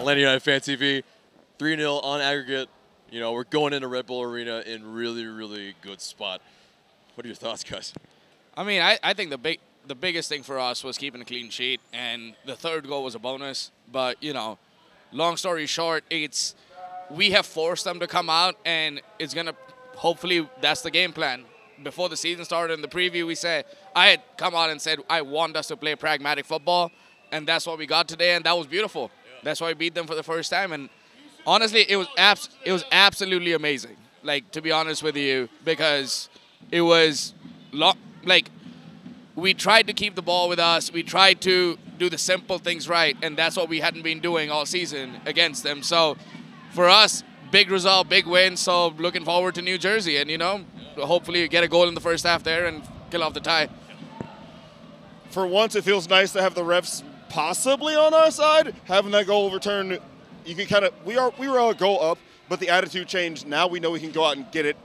Atlanta United Fan TV. 3-0 on aggregate. You know, we're going into Red Bull Arena in really, really good spot. What are your thoughts, guys? I mean, I think the biggest thing for us was keeping a clean sheet, and the third goal was a bonus. But, you know, long story short, we have forced them to come out, and it's going to, hopefully, that's the game plan. Before the season started in the preview, I had come out and said, I want us to play pragmatic football, and that's what we got today, and that was beautiful. Yeah. That's why we beat them for the first time, and honestly, it was absolutely amazing, like, to be honest with you, because it was, like, we tried to keep the ball with us. We tried to do the simple things right, and that's what we hadn't been doing all season against them. So for us, big result, big win, so looking forward to New Jersey, and, you know, hopefully get a goal in the first half there and kill off the tie. For once, it feels nice to have the refs possibly on our side. Having that goal overturned, you can kind of, we were a goal up, but the attitude changed. Now we know we can go out and get it.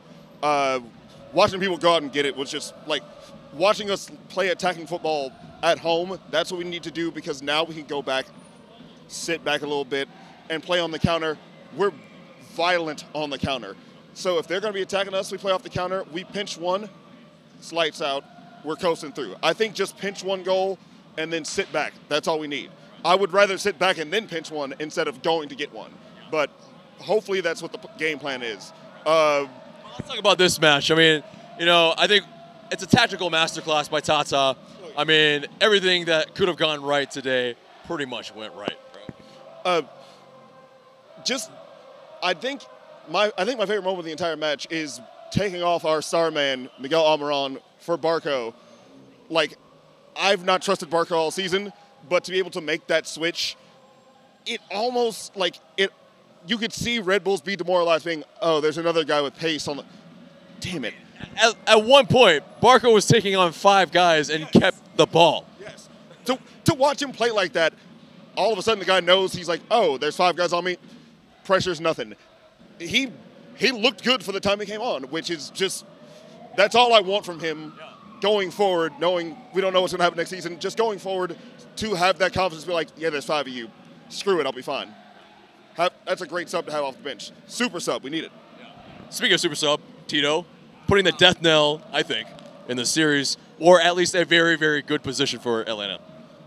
Watching people go out and get it was just like watching us play attacking football at home. That's what we need to do, because now we can go back, sit back a little bit, and play on the counter. We're violent on the counter. So if they're going to be attacking us, we play off the counter. We pinch one, it's lights out. We're coasting through. I think just pinch one goal and then sit back. That's all we need. I would rather sit back and then pinch one instead of going to get one. But hopefully that's what the game plan is. Let's talk about this match. I mean, you know, I think it's a tactical masterclass by Tata. I mean, everything that could have gone right today pretty much went right, bro. I think my favorite moment of the entire match is taking off our star man, Miguel Almiron, for Barco. Like, I've not trusted Barco all season, but to be able to make that switch, it almost, like, you could see Red Bulls be demoralized, being, oh, there's another guy with pace on the, damn it. At one point, Barco was taking on 5 guys and kept the ball. Yes. To watch him play like that, all of a sudden the guy knows, he's like, oh, there's 5 guys on me. Pressure's nothing. He looked good for the time he came on, which is just, that's all I want from him going forward, knowing we don't know what's going to happen next season. Just going forward to have that confidence, be like, yeah, there's 5 of you. Screw it, I'll be fine. That's a great sub to have off the bench. Super sub, we need it. Speaking of super sub, Tito, putting the death knell, I think, in the series, or at least a very, very good position for Atlanta.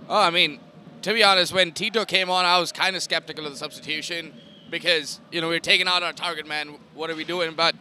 Oh, I mean, to be honest, when Tito came on, I was kind of skeptical of the substitution because, you know, we were taking out our target man. What are we doing? But,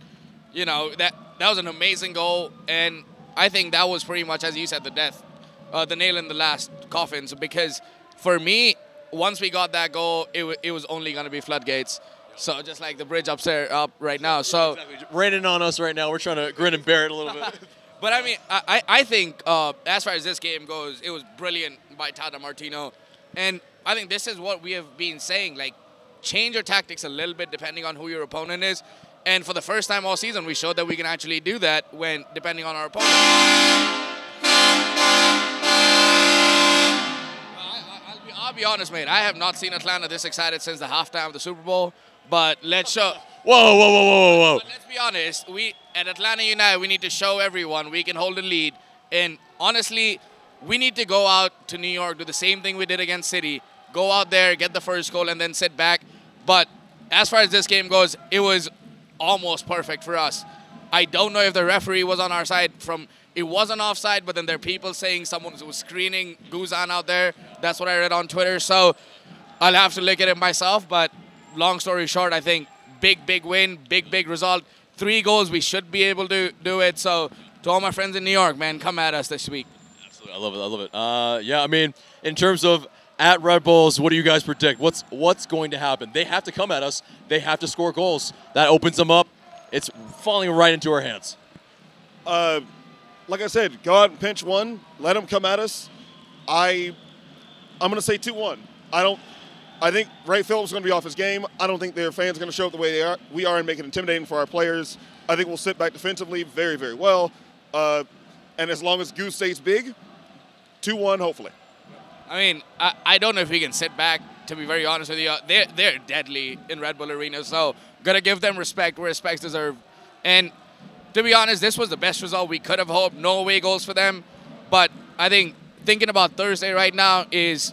you know, that was an amazing goal, and I think that was pretty much, as you said, the nail in the last coffin. So because for me, once we got that goal, it was only going to be floodgates. So just like the bridge up right now. So exactly. Raining on us right now. We're trying to grin and bear it a little bit. But I mean, I think as far as this game goes, it was brilliant by Tata Martino. And I think this is what we have been saying, like, change your tactics a little bit depending on who your opponent is. And for the first time all season, we showed that we can actually do that when depending on our opponent. I'll be honest, mate. I have not seen Atlanta this excited since the halftime of the Super Bowl. But let's show. Whoa. But let's be honest. At Atlanta United, we need to show everyone we can hold a lead. And honestly, we need to go out to New York, do the same thing we did against City. Go out there, get the first goal, and then sit back. But as far as this game goes, it was almost perfect for us. I don't know if the referee was on our side. It wasn't offside, but then there are people saying someone was screening Guzan out there. That's what I read on Twitter. So I'll have to look at it myself. But long story short, I think big win, big result. 3 goals, we should be able to do it. So to all my friends in New York, man, come at us this week. Absolutely, I love it. Yeah, I mean, in terms of at Red Bulls, what do you guys predict? What's going to happen? They have to come at us. They have to score goals. That opens them up. It's falling right into our hands. Like I said, go out and pinch one. Let them come at us. I'm going to say 2-1. I think Ray Phillips is going to be off his game. I don't think their fans are going to show up the way we are and make it intimidating for our players. I think we'll sit back defensively very, very well. And as long as Goose stays big, 2-1 hopefully. I mean, I don't know if we can sit back, to be very honest with you. They're deadly in Red Bull Arena, so got to give them respect where respect's deserved. And to be honest, this was the best result we could have hoped. No away goals for them. But I think thinking about Thursday right now is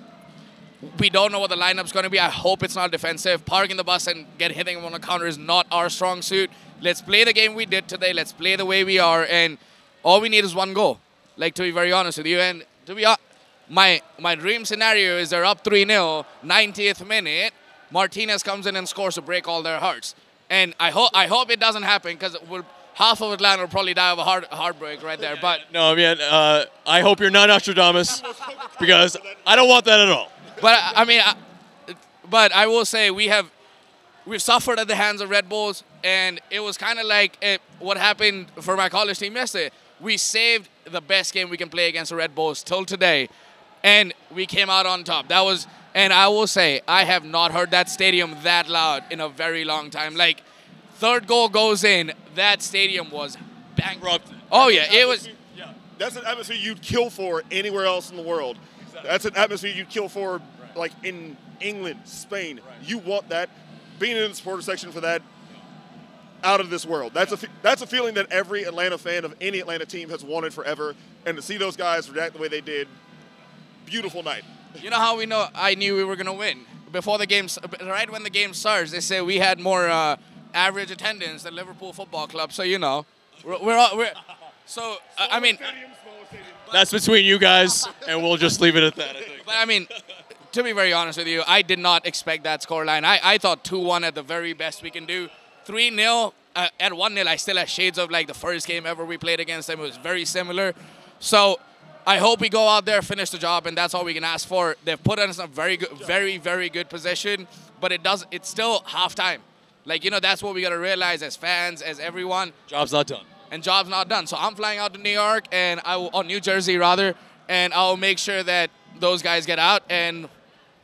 We don't know what the lineup's going to be. I hope it's not defensive. Parking the bus and hitting them on the counter is not our strong suit. Let's play the game we did today. Let's play the way we are. And all we need is one goal. Like, to be very honest with you. And to be honest, my dream scenario is they're up 3-0, 90th minute. Martinez comes in and scores to break all their hearts. And I hope it doesn't happen, because half of Atlanta will probably die of a heartbreak right there. But no, man, I hope you're not Nostradamus, because I don't want that at all. But I mean, but I will say we've suffered at the hands of Red Bulls, and it was kind of like what happened for my college team yesterday. We saved the best game we can play against the Red Bulls till today, and we came out on top. That was, and I will say, I have not heard that stadium that loud in a very long time. Like, third goal goes in, that stadium was bankrupt. Oh yeah, it was. Yeah. That's an atmosphere you'd kill for anywhere else in the world. Exactly. That's an atmosphere you'd kill for, like, in England, Spain. Right. You want that. Being in the supporter section for that, out of this world. That's a feeling that every Atlanta fan of any Atlanta team has wanted forever. And to see those guys react the way they did, beautiful night. You know how I knew we were going to win? Before the game, right when the game starts, they say we had more average attendance than Liverpool Football Club. So, you know, so, I mean. That's between you guys, and we'll just leave it at that, I think. But, I mean, to be very honest with you, I did not expect that scoreline. I thought 2-1 at the very best we can do. 3-0, at 1-0, I still have shades of, like, the first game ever we played against them. It was very similar. So I hope we go out there, finish the job, and that's all we can ask for. They've put us in a very good, very, very good position, but it's still halftime. Like, you know, that's what we got to realize as fans, as everyone. Job's not done. And job's not done. So I'm flying out to New York, and New Jersey, rather, and I'll make sure that those guys get out. And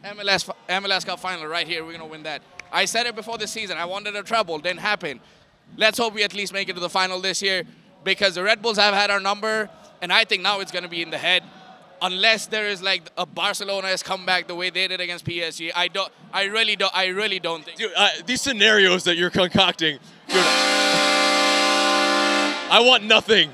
MLS Cup final right here, we're going to win that. I said it before the season. I wanted a treble. Didn't happen. Let's hope we at least make it to the final this year, because the Red Bulls have had our number, and I think now it's going to be in the head. Unless there is, like, a Barcelona has come back the way they did against PSG. I really don't think. Dude, these scenarios that you're concocting, dude, I want nothing.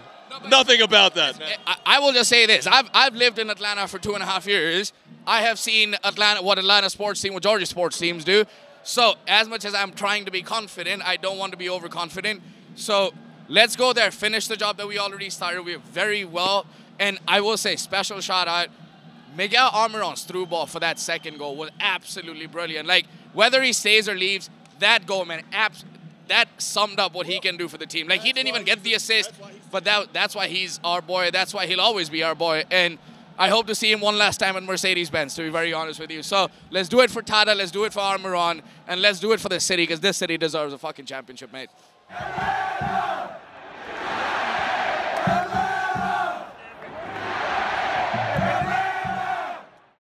Nothing about that, man. I will just say this. I've lived in Atlanta for 2.5 years. I have seen what Atlanta sports team, what Georgia sports teams do. So as much as I'm trying to be confident, I don't want to be overconfident. So let's go there, finish the job that we already started. We're very well. And I will say, special shout out, Miguel Almiron's through ball for that second goal was absolutely brilliant. Like, whether he stays or leaves, that goal, man, that summed up what he can do for the team. Like, he didn't even get the assist, but that's why he's our boy. That's why he'll always be our boy. And I hope to see him one last time at Mercedes-Benz, to be very honest with you. So let's do it for Tata, let's do it for Almiron, and let's do it for the city, because this city deserves a fucking championship, mate.